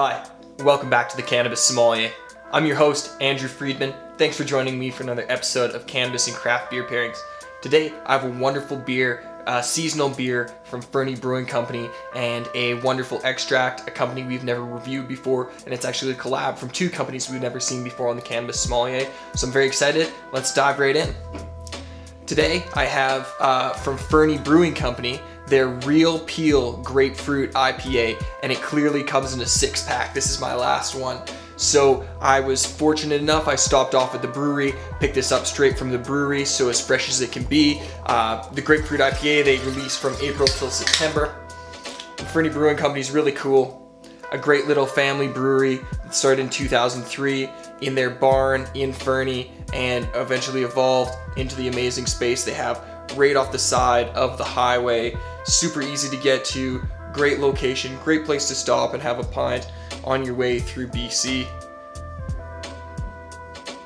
Hi, welcome back to the Cannabis Sommelier. I'm your host, Andrew Freedman. Thanks for joining me for another episode of Cannabis and Craft Beer Pairings. Today, I have a wonderful beer, seasonal beer from Fernie Brewing Company, and a wonderful extract, a company we've never reviewed before, and it's actually a collab from two companies we've never seen before on the Cannabis Sommelier. So I'm very excited. Let's dive right in. Today, I have from Fernie Brewing Company, their Real Peel Grapefruit IPA, and it clearly comes in a 6-pack. This is my last one. So I was fortunate enough, I stopped off at the brewery, picked this up straight from the brewery, so as fresh as it can be. The Grapefruit IPA, they release from April till September. Fernie Brewing Company is really cool. A great little family brewery that started in 2003 in their barn in Fernie and eventually evolved into the amazing space they have right off the side of the highway. Super easy to get to, great location, great place to stop and have a pint on your way through BC.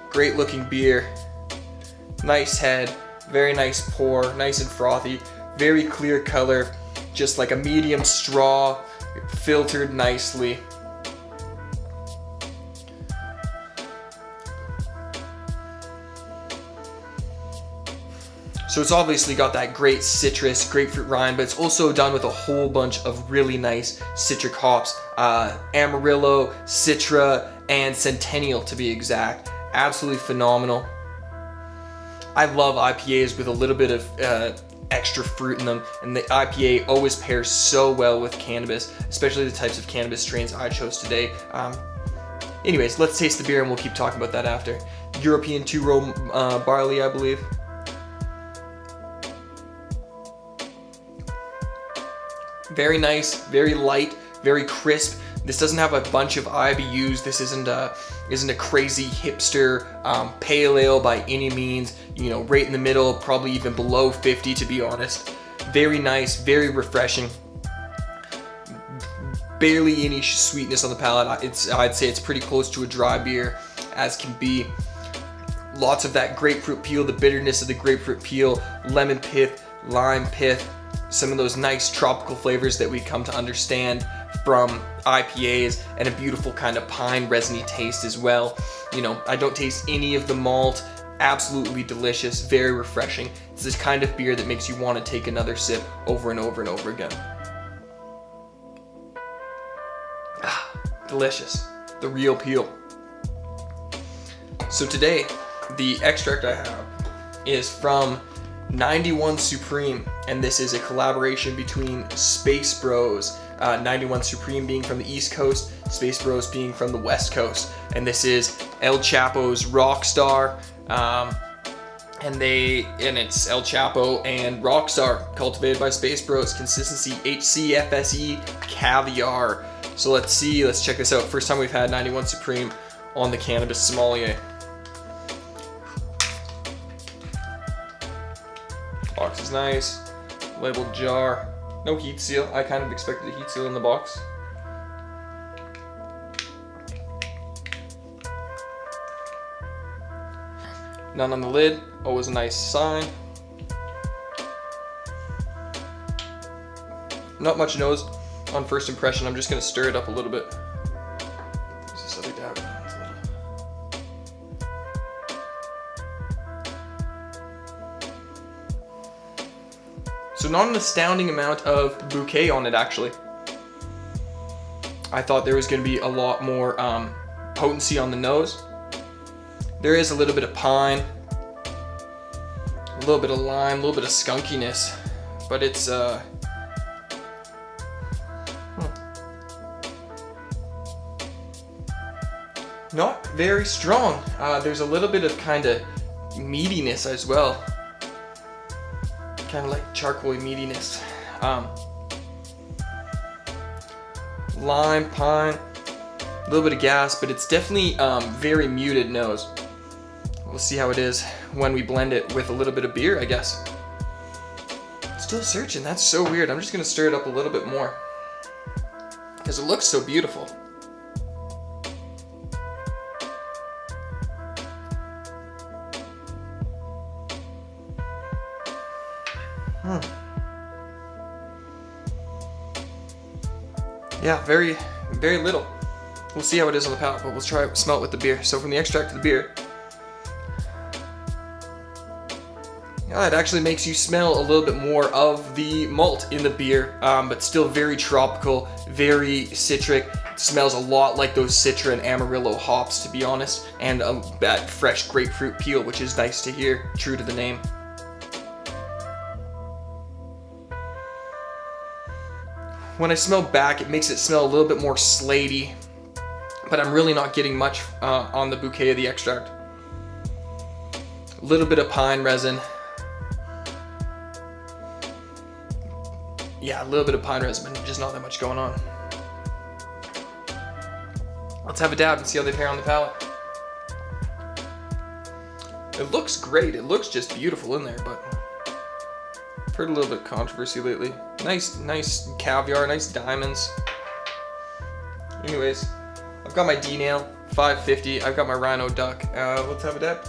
Great looking beer, nice head, very nice pour, nice and frothy, very clear color, just like a medium straw, filtered nicely. So it's obviously got that great citrus, grapefruit rind, but it's also done with a whole bunch of really nice citric hops. Amarillo, Citra, and Centennial to be exact. Absolutely phenomenal. I love IPAs with a little bit of extra fruit in them, and the IPA always pairs so well with cannabis, especially the types of cannabis strains I chose today. Anyways, let's taste the beer and we'll keep talking about that after. European two-row barley, I believe. Very nice, very light, very crisp. This doesn't have a bunch of IBUs. This isn't a crazy hipster pale ale by any means. You know, right in the middle, probably even below 50 to be honest. Very nice, very refreshing. Barely any sweetness on the palate. I'd say it's pretty close to a dry beer as can be. Lots of that grapefruit peel, the bitterness of the grapefruit peel, lemon pith, lime pith. Some of those nice tropical flavors that we come to understand from IPAs, and a beautiful kind of pine resiny taste as well. You know, I don't taste any of the malt. Absolutely delicious, very refreshing. It's this kind of beer that makes you want to take another sip over and over and over again. Delicious. The Real Peel. So today, the extract I have is from 91 Supreme, and this is a collaboration between Space Bros, 91 Supreme being from the East Coast, Space Bros being from the West Coast, and this is El Chapos Rockstar, and it's El Chapo and Rockstar, cultivated by Space Bros, consistency HCFSE caviar. So let's check this out. First time we've had 91 Supreme on the Cannabis Sommelier. Box is nice, labeled jar, no heat seal. I kind of expected a heat seal in the box. None on the lid, always a nice sign. Not much nose on first impression. I'm just going to stir it up a little bit. There's this other dab. So not an astounding amount of bouquet on it actually. I thought there was going to be a lot more potency on the nose. There is a little bit of pine, a little bit of lime, a little bit of skunkiness, but it's not very strong. There's a little bit of kind of meatiness as well. Kind of like charcoal meatiness. Lime, pine, a little bit of gas, but it's definitely very muted nose. We'll see how it is when we blend it with a little bit of beer, I guess. Still searching, that's so weird. I'm just gonna stir it up a little bit more because it looks so beautiful. Yeah, very little. We'll see how it is on the palate, but we'll try it, smell it with the beer. So from the extract to the beer, yeah, it actually makes you smell a little bit more of the malt in the beer, but still very tropical, very citric. It smells a lot like those Citra and Amarillo hops, to be honest, and that fresh grapefruit peel, which is nice to hear, true to the name. When I smell back, it makes it smell a little bit more slatey, but I'm really not getting much on the bouquet of the extract. A little bit of pine resin. Yeah, a little bit of pine resin, but just not that much going on. Let's have a dab and see how they pair on the palate. It looks great. It looks just beautiful in there, but I've heard a little bit of controversy lately. Nice caviar, nice diamonds. Anyways, I've got my D-nail, 550. I've got my Rhino Duck. Let's have a dab.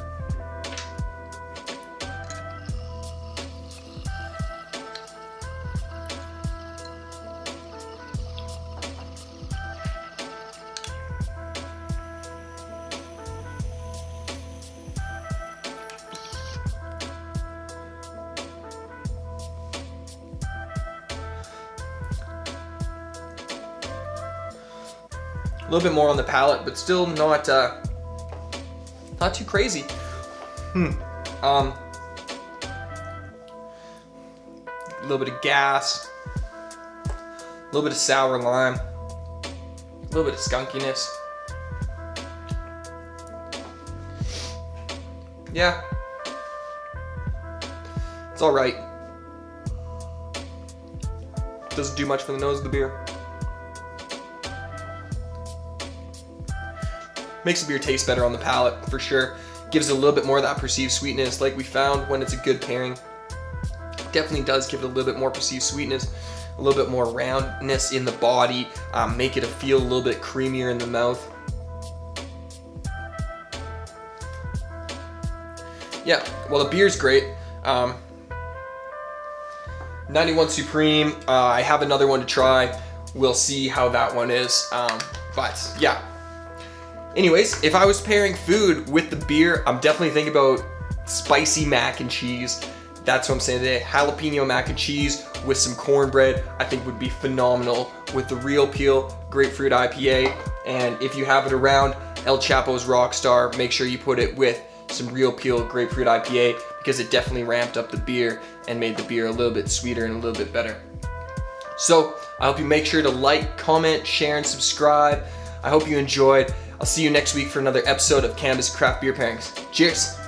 A little bit more on the palate, but still not too crazy. A little bit of gas, a little bit of sour lime, a little bit of skunkiness. Yeah, it's all right. Doesn't do much for the nose of the beer. Makes the beer taste better on the palate, for sure. Gives it a little bit more of that perceived sweetness, like we found when it's a good pairing. Definitely does give it a little bit more perceived sweetness, a little bit more roundness in the body, make it feel a little bit creamier in the mouth. Yeah, well, the beer's great. 91 Supreme, I have another one to try. We'll see how that one is, but yeah. Anyways, if I was pairing food with the beer, I'm definitely thinking about spicy mac and cheese. That's what I'm saying today. Jalapeno mac and cheese with some cornbread, I think would be phenomenal with the Real Peel Grapefruit IPA. And if you have it around, El Chapos Rockstar, make sure you put it with some Real Peel Grapefruit IPA because it definitely ramped up the beer and made the beer a little bit sweeter and a little bit better. So I hope you make sure to like, comment, share, and subscribe. I hope you enjoyed. I'll see you next week for another episode of Cannabis Craft Beer Pairings. Cheers!